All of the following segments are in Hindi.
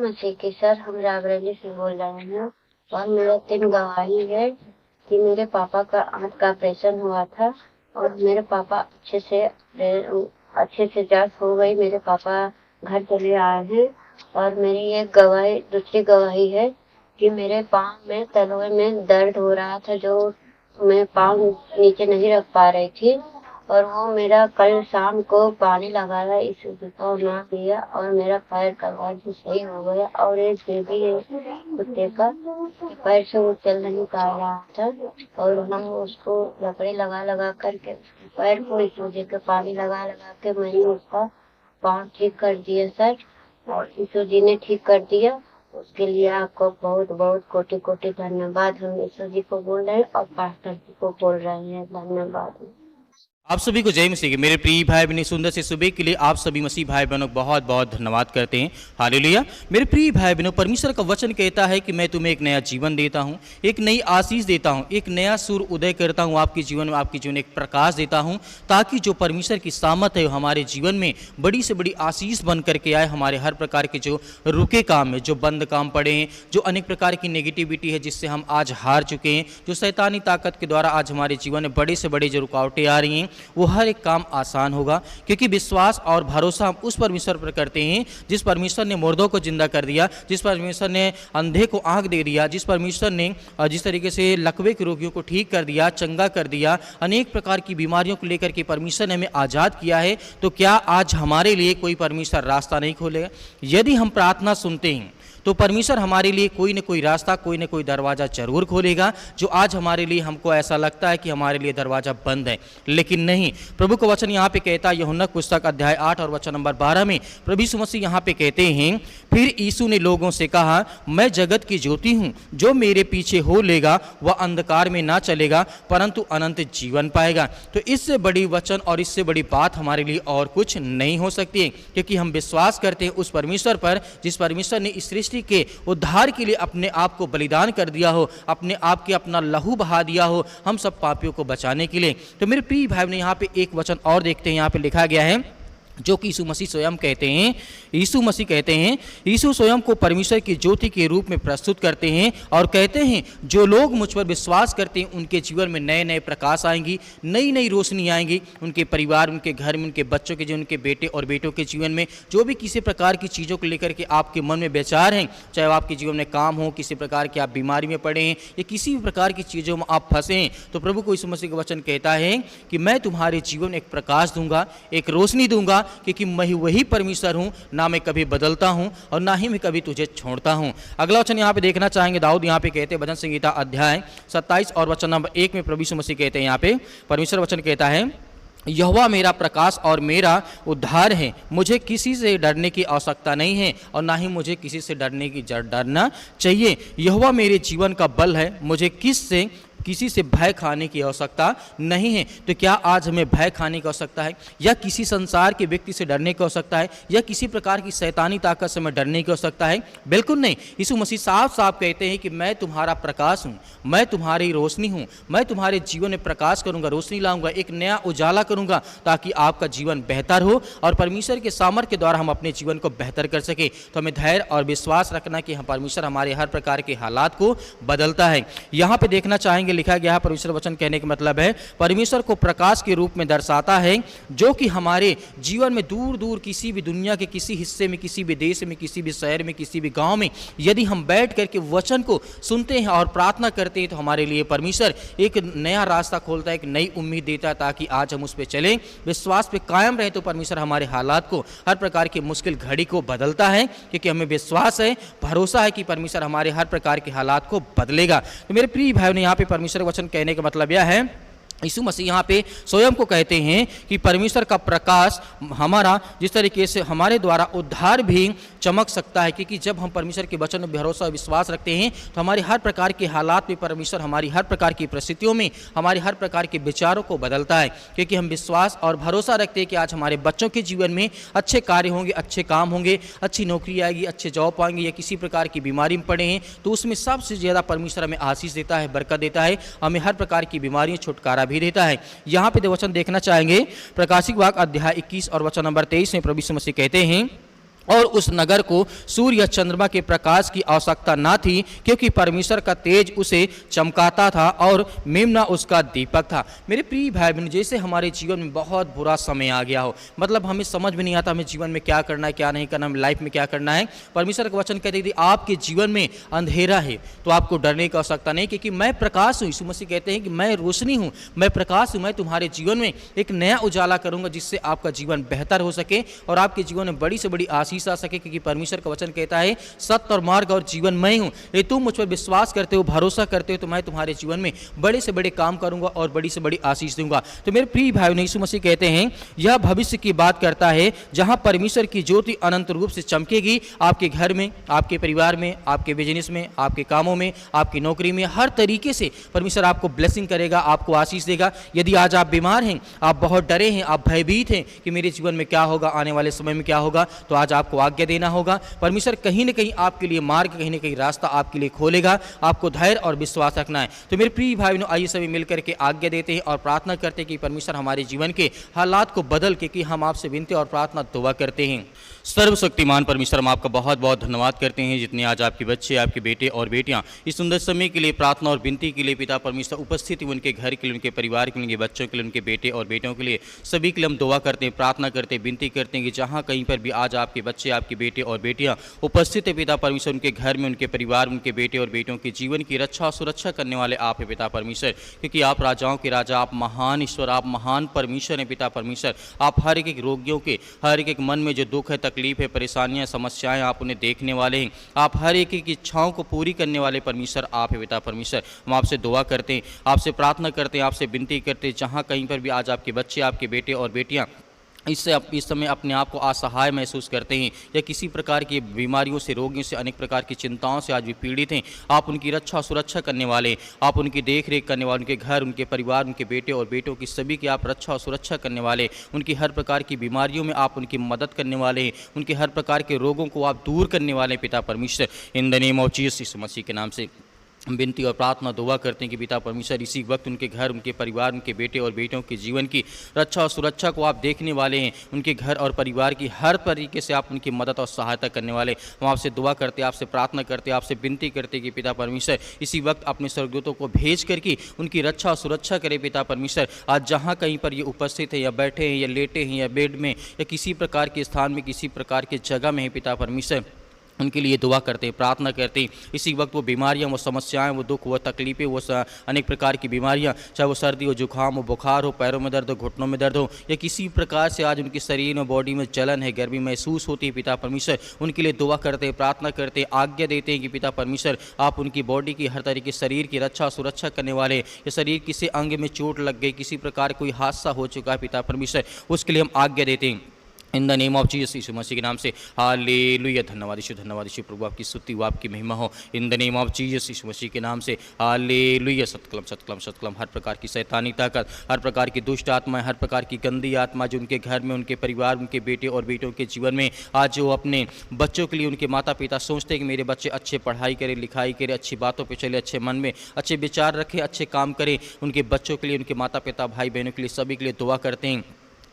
मसीह की सर, हम रायबरेली से बोल रहे हैं और मेरा 3 गवाही है कि मेरे पापा का आंख का ऑपरेशन हुआ था और मेरे पापा अच्छे से जांच हो गई। मेरे पापा घर चले आए हैं। और मेरी एक गवाही, दूसरी गवाही है कि मेरे पाँव में तलवे में दर्द हो रहा था, जो मैं पाँव नीचे नहीं रख पा रही थी और वो मेरा कल शाम को पानी लगाया, इस को ना दिया और मेरा पैर का दर्द सही हो गया। और एक बेबी है कुत्ते का, पैर से वो चल नहीं पा रहा था और हम उसको लकड़ी लगा लगा करके पैर को सूजी के पानी लगा लगा के मैंने उसका पाँव ठीक कर दिया सर, और यीशु जी ने ठीक कर दिया। उसके लिए आपको बहुत बहुत कोटि कोटि धन्यवाद। हम यीशु जी को बोल रहे हैं और पास्टर जी को बोल रहे हैं धन्यवाद। आप सभी को जय मसीह की। मेरे प्रिय भाई बहनी, सुंदर से सुबह के लिए आप सभी मसीह भाई बहनों को बहुत बहुत धन्यवाद करते हैं। हालेलुया। मेरे प्रिय भाई बहनों, परमेश्वर का वचन कहता है कि मैं तुम्हें एक नया जीवन देता हूं, एक नई आशीष देता हूं, एक नया सूर्य उदय करता हूं आपके जीवन में, आपके जीवन में एक प्रकाश देता हूं, ताकि जो परमेश्वर की सामर्थ है हमारे जीवन में बड़ी से बड़ी आशीष बन करके आए। हमारे हर प्रकार के जो रुके काम है, जो बंद काम पड़े हैं, जो अनेक प्रकार की नेगेटिविटी है जिससे हम आज हार चुके हैं, जो शैतानी ताकत के द्वारा आज हमारे जीवन में बड़े से बड़े जो रुकावटें आ रही हैं, वो हर एक काम आसान होगा, क्योंकि विश्वास और भरोसा हम उस परमेश्वर पर करते हैं जिस परमेश्वर ने मुर्दों को जिंदा कर दिया, जिस परमेश्वर ने अंधे को आंख दे दिया, जिस परमेश्वर ने जिस तरीके से लकवे के रोगियों को ठीक कर दिया, चंगा कर दिया, अनेक प्रकार की बीमारियों को लेकर के परमेश्वर ने हमें आज़ाद किया है। तो क्या आज हमारे लिए कोई परमेश्वर रास्ता नहीं खोलेगा? यदि हम प्रार्थना सुनते हैं तो परमेश्वर हमारे लिए कोई न कोई रास्ता, कोई न कोई दरवाज़ा जरूर खोलेगा, जो आज हमारे लिए, हमको ऐसा लगता है कि हमारे लिए दरवाज़ा बंद है, लेकिन नहीं। प्रभु का वचन यहाँ पे कहता है, यूहन्ना पुस्तक अध्याय 8 और वचन नंबर 12 में प्रभु यीशु मसीह यहाँ पे कहते हैं, फिर यीशु ने लोगों से कहा, मैं जगत की ज्योति हूँ, जो मेरे पीछे हो लेगा वह अंधकार में ना चलेगा परंतु अनंत जीवन पाएगा। तो इससे बड़ी वचन और इससे बड़ी बात हमारे लिए और कुछ नहीं हो सकती है, क्योंकि हम विश्वास करते हैं उस परमेश्वर पर जिस परमेश्वर ने इस सृष्टि के उद्धार के लिए अपने आप को बलिदान कर दिया हो, अपने आप के अपना लहू बहा दिया हो हम सब पापियों को बचाने के लिए। तो मेरे प्रिय भाई ने यहाँ पे एक वचन और देखते हैं, यहाँ पे लिखा गया है, जो कि यीशु मसीह स्वयं कहते हैं। यीशु मसीह कहते हैं, यीशु स्वयं को परमेश्वर की ज्योति के रूप में प्रस्तुत करते हैं और कहते हैं, जो लोग मुझ पर विश्वास करते हैं उनके जीवन में नए नए प्रकाश आएंगी, नई नई रोशनी आएंगी, उनके परिवार, उनके घर में, उनके बच्चों के जीवन, उनके बेटे और बेटों के जीवन में जो भी किसी प्रकार की चीज़ों को लेकर के आपके मन में विचार हैं, चाहे वो आपके जीवन में काम हो, किसी प्रकार की आप बीमारी में पड़े हैं या किसी भी प्रकार की चीज़ों में आप फंसे हैं, तो प्रभु को यीशु मसीह का वचन कहता है कि मैं तुम्हारे जीवन में एक प्रकाश दूंगा, एक रोशनी दूंगा, क्योंकि मैं वही परमेश्वर हूं, ना मैं कभी बदलता हूं और ना ही मैं कभी तुझे छोड़ता हूं। अगला वचन यहां पे देखना चाहेंगे, दाऊद यहां पे कहते हैं, भजन संहिता अध्याय 27 और वचन नंबर 1 में प्रभु यीशु मसीह कहते हैं, यहां पे परमेश्वर वचन कहता है, यहोवा मेरा प्रकाश और मेरा उद्धार है, मुझे किसी से डरने की आवश्यकता नहीं है और ना ही मुझे किसी से डरना चाहिए। यहोवा मेरे जीवन का बल है, मुझे किसी से भय खाने की आवश्यकता नहीं है। तो क्या आज हमें भय खाने की आवश्यकता है, या किसी संसार के व्यक्ति से डरने की आवश्यकता है, या किसी प्रकार की शैतानी ताकत से हमें डरने की आवश्यकता है? बिल्कुल नहीं। यीशु मसीह साफ साफ कहते हैं कि मैं तुम्हारा प्रकाश हूँ, मैं तुम्हारी रोशनी हूँ, मैं तुम्हारे जीवन में प्रकाश करूँगा, रोशनी लाऊंगा, एक नया उजाला करूँगा, ताकि आपका जीवन बेहतर हो और परमेश्वर के सामर्थ्य के द्वारा हम अपने जीवन को बेहतर कर सके। तो हमें धैर्य और विश्वास रखना कि परमेश्वर हमारे हर प्रकार के हालात को बदलता है। यहाँ पे देखना चाहेंगे, लिखा गया है, परमेश्वर वचन कहने का मतलब है परमेश्वर को प्रकाश के रूप में दर्शाता है, जो कि हमारे जीवन में दूर दूर किसी भी दुनिया के किसी हिस्से में, किसी भी देश में, किसी भी शहर में, किसी भी गांव में यदि हम बैठ करके वचन को सुनते हैं और प्रार्थना करते हैं, तो हमारे लिए परमेश्वर एक नया रास्ता खोलता है, एक नई उम्मीद देता है, ताकि आज हम उस पर चलें, विश्वास पे कायम रहे। तो परमेश्वर हमारे हालात को, हर प्रकार की मुश्किल घड़ी को बदलता है, क्योंकि हमें विश्वास है, भरोसा है कि परमेश्वर हमारे हर प्रकार के हालात को बदलेगा। तो मेरे प्रिय भाइयों ने यहाँ पे परमेश्वर वचन कहने का मतलब यह है, यीशु मसीह यहाँ पे स्वयं को कहते हैं कि परमेश्वर का प्रकाश हमारा, जिस तरीके से हमारे द्वारा उद्धार भी चमक सकता है, क्योंकि जब हम परमेश्वर के वचन में भरोसा और विश्वास रखते हैं तो हमारे हर प्रकार के हालात में परमेश्वर हमारी हर प्रकार की परिस्थितियों में हमारे हर प्रकार के विचारों को बदलता है, क्योंकि हम विश्वास और भरोसा रखते हैं कि आज हमारे बच्चों के जीवन में अच्छे कार्य होंगे, अच्छे काम होंगे, अच्छी नौकरी आएगी, अच्छे जॉब पाएंगे, या किसी प्रकार की बीमारी में पड़े हैं तो उसमें सबसे ज़्यादा परमेश्वर हमें आशीष देता है, बरकत देता है, हमें हर प्रकार की बीमारियों छुटकारा भी देता है। यहाँ पे वचन देखना चाहेंगे, प्रकाशिक वाक्य अध्याय 21 और वचन नंबर 23 में प्रभु यीशु मसीह कहते हैं, और उस नगर को सूर्य या चंद्रमा के प्रकाश की आवश्यकता ना थी, क्योंकि परमेश्वर का तेज उसे चमकाता था और मेमना उसका दीपक था। मेरे प्रिय भाई बहन, जैसे हमारे जीवन में बहुत बुरा समय आ गया हो, मतलब हमें समझ में नहीं आता हमें जीवन में क्या करना है क्या नहीं करना, हमें लाइफ में क्या करना है। परमेश्वर का वचन कहते थे आपके जीवन में अंधेरा है तो आपको डरने की आवश्यकता नहीं, क्योंकि मैं प्रकाश हूँ। यीशु मसीह कहते हैं कि मैं रोशनी हूँ, मैं प्रकाश हूँ, मैं तुम्हारे जीवन में एक नया उजाला करूंगा जिससे आपका जीवन बेहतर हो सके और आपके जीवन में बड़ी से बड़ी आशीष आ सके, क्योंकि परमेश्वर का वचन कहता है सत्य और मार्ग और जीवन मैं हूँ। यदि तुम मुझ पर विश्वास करते हो, भरोसा करते हो, तो मैं तुम्हारे जीवन में बड़े से बड़े काम करूंगा और बड़ी से बड़ी आशीष दूंगा। तो मेरे प्रिय भाइयों, यीशु मसीह कहते हैं यह भविष्य की बात करता है जहां परमेश्वर की ज्योति अनंत रूप से चमकेगी आपके घर में, आपके परिवार में, आपके बिजनेस में, आपके कामों में, आपकी नौकरी में, हर तरीके से परमेश्वर आपको ब्लेसिंग करेगा, आपको आशीष देगा। यदि आज आप बीमार हैं, आप बहुत डरे हैं, आप भयभीत हैं कि मेरे जीवन में क्या होगा, आने वाले समय में क्या होगा, तो आज आपको आज्ञा देना होगा। परमेश्वर कहीं न कहीं आपके लिए मार्ग, कहीं न कहीं रास्ता आपके लिए खोलेगा। आपको धैर्य और विश्वास रखना है। तो मेरे प्रिय भाई बहनों, आइए सभी मिलकर के आज्ञा देते हैं और प्रार्थना करते हैं कि परमेश्वर हमारे जीवन के हालात को बदल के, कि हम आपसे विनती और प्रार्थना दुआ करते हैं। सर्वशक्तिमान परमेश्वर, हम आपका बहुत बहुत धन्यवाद करते हैं जितने आज आपके बच्चे, आपके बेटे और बेटियां इस सुंदर समय के लिए, प्रार्थना और विनती के लिए पिता परमेश्वर उपस्थित, उनके घर के लिए, उनके परिवार के लिए, उनके बच्चों के लिए, उनके बेटे और बेटियों के लिए, सभी के लिए हम दुआ करते हैं, प्रार्थना करते हैं, विनती करते हैं कि जहाँ कहीं पर भी आज आपके बच्चे, आपके बेटे और बेटियां उपस्थित है पिता परमेश्वर, उनके घर में, उनके परिवार में, उनके बेटे और बेटियों के जीवन की रक्षा और सुरक्षा करने वाले आप है पिता परमेश्वर, क्योंकि आप राजाओं के राजा, आप महान ईश्वर, आप महान परमेश्वर हैं पिता परमेश्वर। आप हर एक रोगियों के, हर एक मन में जो दुख है, तकलीफ है, परेशानियां, समस्याएं, आप उन्हें देखने वाले हैं। आप हर एक की इच्छाओं को पूरी करने वाले परमेश्वर आप है पिता परमेश्वर। हम आपसे दुआ करते हैं, आपसे प्रार्थना करते हैं, आपसे विनती करते हैं, जहाँ कहीं पर भी आज आपके बच्चे, आपके बेटे और बेटियाँ इससे इस समय अपने आप को असहाय महसूस करते हैं या किसी प्रकार की बीमारियों से, रोगियों से, अनेक प्रकार की चिंताओं से आज भी पीड़ित हैं, आप उनकी रक्षा और सुरक्षा करने वाले, आप उनकी देख रेख करने वाले, उनके घर, उनके परिवार, उनके बेटे और बेटों की सभी की आप रक्षा और सुरक्षा करने वाले, उनकी हर प्रकार की बीमारियों में आप उनकी मदद करने वाले हैं, उनके हर प्रकार के रोगों को आप दूर करने वाले पिता परमेश्वर। In the name of Jesus Yeshu Masih के नाम से हम विनती और प्रार्थना दुआ करते हैं कि पिता परमेश्वर इसी वक्त उनके घर, उनके परिवार, उनके बेटे और बेटियों के जीवन की रक्षा और सुरक्षा को आप देखने वाले हैं। उनके घर और परिवार की हर तरीके से आप उनकी मदद और सहायता करने वाले। हम आपसे दुआ करते, आपसे प्रार्थना करते, आपसे विनती करते कि पिता परमेश्वर इसी वक्त अपने स्वर्गदूतों को भेज करके उनकी रक्षा और सुरक्षा करे पिता परमेश्वर। आज जहाँ कहीं पर ये उपस्थित है या बैठे हैं या लेटे हैं या बेड में या किसी प्रकार के स्थान में, किसी प्रकार की जगह में है पिता परमेश्वर, उनके लिए दुआ करते हैं, प्रार्थना करते हैं। इसी वक्त वो बीमारियां, वो समस्याएं, वो दुख, वो तकलीफें, वो अनेक प्रकार की बीमारियां, चाहे वो सर्दी हो, जुकाम हो, बुखार हो, पैरों में दर्द हो, घुटनों में दर्द हो या किसी प्रकार से आज उनके शरीर में, बॉडी में जलन है, गर्मी महसूस होती है पिता परमेश्वर, उनके लिए दुआ करते हैं, प्रार्थना करते हैं, आज्ञा देते हैं कि पिता परमेश्वर आप उनकी बॉडी की हर तरीके शरीर की रक्षा सुरक्षा करने वाले, या शरीर किसी अंग में चोट लग गई, किसी प्रकार कोई हादसा हो चुका है पिता परमेश्वर, उसके लिए हम आज्ञा देते हैं in the name of Jesus Yeshu Masih के नाम से। हालेलुया। धन्यवाद यीशु, प्रभु आपकी स्तुति हो, आपकी महिमा हो। In the name of Jesus Yeshu Masih के नाम से। हालेलुया। सतकलम सतकलम सतकलम। हर प्रकार की शैतानी ताकत, हर प्रकार की दुष्ट आत्मा, हर प्रकार की गंदी आत्मा जो उनके घर में, उनके परिवार, उनके बेटे और बेटों के जीवन में आज जो अपने बच्चों के लिए उनके माता पिता सोचते हैं कि मेरे बच्चे अच्छे पढ़ाई करें, लिखाई करें, अच्छी बातों पर चले, अच्छे मन में अच्छे विचार रखें, अच्छे काम करें, उनके बच्चों के लिए, उनके माता पिता, भाई बहनों के लिए, सभी के लिए दुआ करते हैं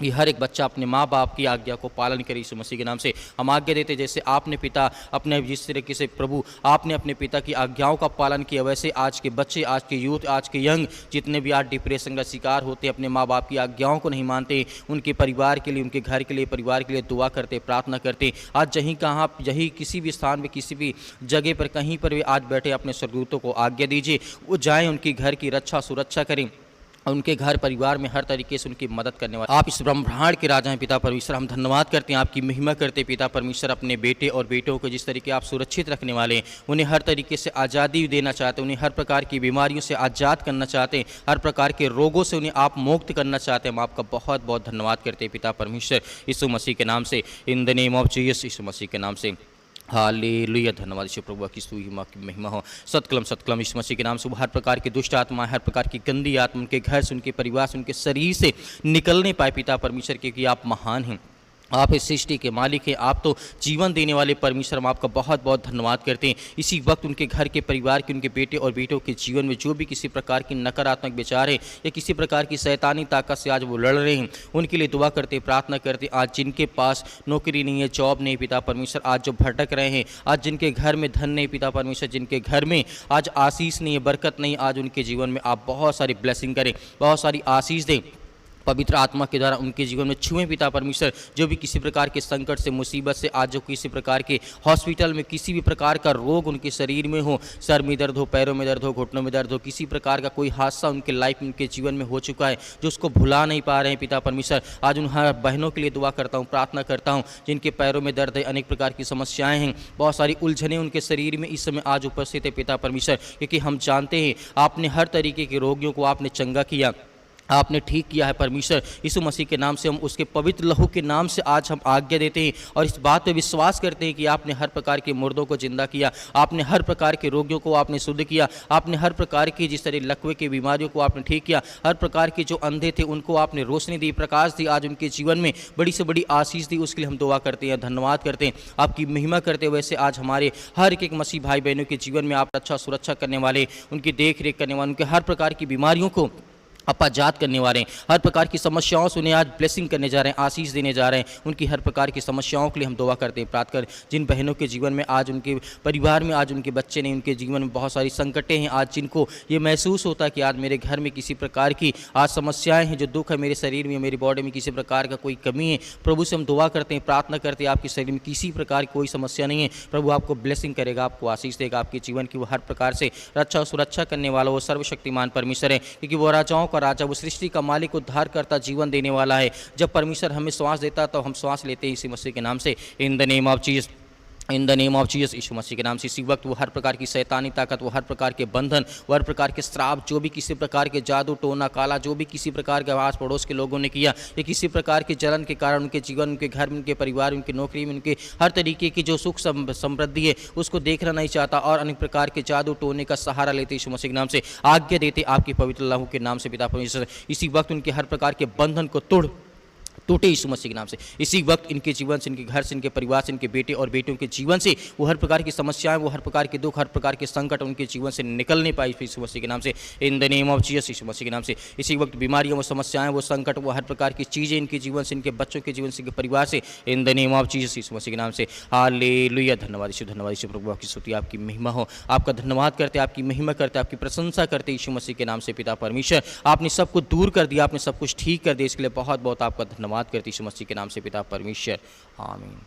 कि हर एक बच्चा अपने माँ बाप की आज्ञा को पालन करे। यीशु मसीह के नाम से हम आज्ञा देते, जैसे आपने पिता अपने, जिस तरीके से प्रभु आपने अपने पिता की आज्ञाओं का पालन किया, वैसे आज के बच्चे, आज के यूथ, आज के यंग जितने भी आज डिप्रेशन का शिकार होते, अपने माँ बाप की आज्ञाओं को नहीं मानते, उनके परिवार के लिए, उनके घर के लिए, परिवार के लिए दुआ करते, प्रार्थना करते। आज जहीं कहाँ, यही किसी भी स्थान में, किसी भी जगह पर, कहीं पर भी आज बैठे अपने स्वर्गदूतों को आज्ञा दीजिए, वो जाएँ, उनकी घर की रक्षा सुरक्षा करें, उनके घर परिवार में हर तरीके से उनकी मदद करने वाले आप इस ब्रह्मांड के राजा हैं पिता परमेश्वर। हम धन्यवाद करते हैं, आपकी महिमा करते हैं पिता परमेश्वर, अपने बेटे और बेटों को जिस तरीके आप सुरक्षित रखने वाले हैं, उन्हें हर तरीके से आज़ादी देना चाहते हैं, उन्हें हर प्रकार की बीमारियों से आज़ाद करना चाहते हैं, हर प्रकार के रोगों से उन्हें आप मुक्त करना चाहते हैं। हम आपका बहुत बहुत धन्यवाद करते हैं पिता परमेश्वर, यीशु मसीह के नाम से। In the name of Jesus Yeshu Masih के नाम से। हालेलुया। धन्यवाद यीशु प्रभु की स्तुति की महिमा हो। सतकलम सतकलम यीशु मसीह के नाम से। हर प्रकार की दुष्ट आत्मा, हर प्रकार की गंदी आत्मा उनके घर से, उनके परिवार से, उनके शरीर से निकलने पाए पिता परमेश्वर, क्योंकि आप महान हैं, आप इस सृष्टि के मालिक हैं, आप तो जीवन देने वाले परमेश्वर, हम आपका बहुत बहुत धन्यवाद करते हैं। इसी वक्त उनके घर के परिवार के, उनके बेटे और बेटों के जीवन में जो भी किसी प्रकार की नकारात्मक विचार है या किसी प्रकार की शैतानी ताकत से आज वो लड़ रहे हैं, उनके लिए दुआ करते, प्रार्थना करते। आज जिनके पास नौकरी नहीं है, जॉब नहीं पिता परमेश्वर, आज जो भटक रहे हैं, आज जिनके घर में धन नहीं पिता परमेश्वर, जिनके घर में आज आशीष नहीं है, बरकत नहीं, आज उनके जीवन में आप बहुत सारी ब्लेसिंग करें, बहुत सारी आशीष दें। पवित्र आत्मा के द्वारा उनके जीवन में छुएं पिता परमेश्वर। जो भी किसी प्रकार के संकट से, मुसीबत से, आज जो किसी प्रकार के हॉस्पिटल में किसी भी प्रकार का रोग उनके शरीर में हो, सर में दर्द हो, पैरों में दर्द हो, घुटनों में दर्द हो, किसी प्रकार का कोई हादसा उनके लाइफ में, उनके जीवन में हो चुका है जो उसको भुला नहीं पा रहे हैं पिता परमेश्वर, आज उन हर बहनों के लिए दुआ करता हूँ, प्रार्थना करता हूँ जिनके पैरों में दर्द है, अनेक प्रकार की समस्याएं हैं, बहुत सारी उलझनें उनके शरीर में इस समय आज उपस्थित है पिता परमेश्वर। क्योंकि हम जानते हैं आपने हर तरीके के रोगियों को आपने चंगा किया, आपने ठीक किया है परमेश्वर। यीशु मसीह के नाम से हम उसके पवित्र लहू के नाम से आज हम आज्ञा देते हैं और इस बात पे विश्वास करते हैं कि आपने हर प्रकार के मुर्दों को जिंदा किया, आपने हर प्रकार के रोगियों को आपने शुद्ध किया, आपने हर प्रकार की जिस तरह लकवे की बीमारियों को आपने ठीक किया, हर प्रकार के जो अंधे थे उनको आपने रोशनी दी, प्रकाश दी, आज उनके जीवन में बड़ी से बड़ी आशीष दी। उसके लिए हम दुआ करते हैं, धन्यवाद करते हैं, आपकी महिमा करते हैं। वैसे आज हमारे हर एक मसीह भाई बहनों के जीवन में आप अच्छा सुरक्षा करने वाले, उनकी देख रेख करने वाले, उनके हर प्रकार की बीमारियों को अपाजात करने वाले हैं, हर प्रकार की समस्याओं से उन्हें आज ब्लेसिंग करने जा रहे हैं, आशीष देने जा रहे हैं। उनकी हर प्रकार की समस्याओं के लिए हम दुआ करते हैं, प्रार्थना कर। जिन बहनों के जीवन में आज उनके परिवार में आज उनके बच्चे नहीं, उनके जीवन में बहुत सारी संकटें हैं, आज जिनको ये महसूस होता है कि आज मेरे घर में किसी प्रकार की आज समस्याएं हैं, जो दुख है मेरे शरीर में, मेरी बॉडी में किसी प्रकार का कोई कमी है, प्रभु से हम दुआ करते हैं, प्रार्थना करते हैं, आपके शरीर में किसी प्रकार की कोई समस्या नहीं है, प्रभु आपको ब्लेसिंग करेगा, आपको आशीष देगा, आपके जीवन की वो हर प्रकार से रक्षा और सुरक्षा करने वाला वो सर्वशक्तिमान परमेश्वर है। क्योंकि वो राजाओं का राजा, वो सृष्टि का मालिक, उद्धार करता, जीवन देने वाला है। जब परमेश्वर हमें श्वास देता तो हम श्वास लेते हैं इसी मसीह के नाम से, in the name of Jesus, in the name of Jesus, Yeshu Masih के नाम से। इसी वक्त वो हर प्रकार की शैतानी ताकत, वो हर प्रकार के बंधन, वो हर प्रकार के श्राप, जो भी किसी प्रकार के जादू टोना काला, जो भी किसी प्रकार के आस पड़ोस के लोगों ने किया, या किसी प्रकार के जलन के कारण उनके जीवन, उनके घर में, उनके परिवार, उनकी नौकरी में, उनके हर तरीके की जो सुख समृद्धि है उसको देखना नहीं चाहता और अनेक प्रकार के जादू टोने का सहारा लेते, यीशु मसीह के नाम से आज्ञा देते, आपके पवित्र लहू के नाम से पिता परमेश्वर इसी वक्त उनके हर प्रकार के बंधन को टूटे यीशु मसीह के नाम से। इसी वक्त इनके जीवन से, इनके घर से, इनके परिवार से, इनके बेटे और बेटियों के जीवन से वो हर प्रकार की समस्याएं, वो हर प्रकार के दुख, हर प्रकार के संकट उनके जीवन से निकल नहीं पाई यीशु मसीह के नाम से, in the name of Jesus, Yeshu Masih के नाम से। इसी वक्त बीमारियां, वो समस्याएं, वो संकट, वो हर प्रकार की चीज़ें इनके जीवन से, इनके बच्चों के जीवन से, इनके परिवार से, in the name of Jesus, Yeshu Masih के नाम से। हालेलुया, धन्यवाद यीशु, धन्यवाद यीशु, प्रभु आपकी स्तुति, आपकी महिमा हो, आपका धन्यवाद करते, आपकी महिमा करते, आपकी प्रशंसा करते यीशु मसीह के नाम से पिता परमेश्वर। आपने सब कुछ दूर कर दिया, आपने सब कुछ ठीक कर दिया, इसके लिए बहुत बहुत आपका धन्यवाद करते यीशु मसीह के नाम से पिता परमेश्वर, आमीन।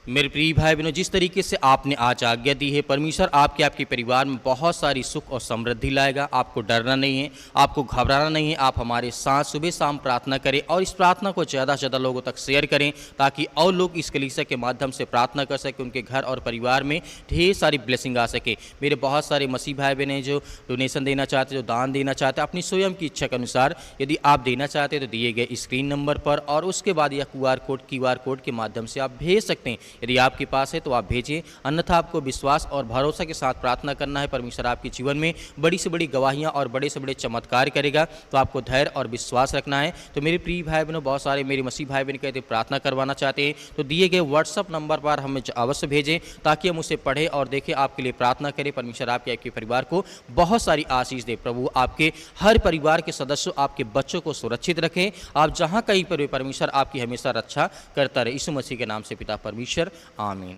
मेरे प्रिय भाई बहनों, जिस तरीके से आपने आज आज्ञा दी है, परमेश्वर आपके परिवार में बहुत सारी सुख और समृद्धि लाएगा। आपको डरना नहीं है, आपको घबराना नहीं है। आप हमारे साथ सुबह शाम प्रार्थना करें और इस प्रार्थना को ज़्यादा से ज़्यादा लोगों तक शेयर करें, ताकि और लोग इस कलीसिया के माध्यम से प्रार्थना कर सकें, उनके घर और परिवार में ढेर सारी ब्लेसिंग आ सके। मेरे बहुत सारे मसीह भाई बहन हैं जो डोनेशन देना चाहते, जो दान देना चाहते, अपनी स्वयं की इच्छा के अनुसार यदि आप देना चाहते हैं तो दिए गए स्क्रीन नंबर पर, और उसके बाद यह क्यूआर कोड के माध्यम से आप भेज सकते हैं। यदि आपके पास है तो आप भेजिए, अन्यथा आपको विश्वास और भरोसा के साथ प्रार्थना करना है। परमेश्वर आपके जीवन में बड़ी से बड़ी गवाहियां और बड़े से बड़े चमत्कार करेगा, तो आपको धैर्य और विश्वास रखना है। तो मेरे प्रिय भाई बहनों, बहुत सारे मेरे मसीह भाई बहन कहते प्रार्थना करवाना चाहते हैं, तो दिए गए व्हाट्सअप नंबर पर हमें अवश्य भेजें, ताकि हम उसे पढ़ें और देखें, आपके लिए प्रार्थना करें। परमेश्वर आपके परिवार को बहुत सारी आशीष दे। प्रभु आपके हर परिवार के सदस्यों, आपके बच्चों को सुरक्षित रखें। आप जहाँ कहीं पर भी परमेश्वर आपकी हमेशा रक्षा करता रहे। यीशु मसीह के नाम से पिता परमेश्वर, आमीन।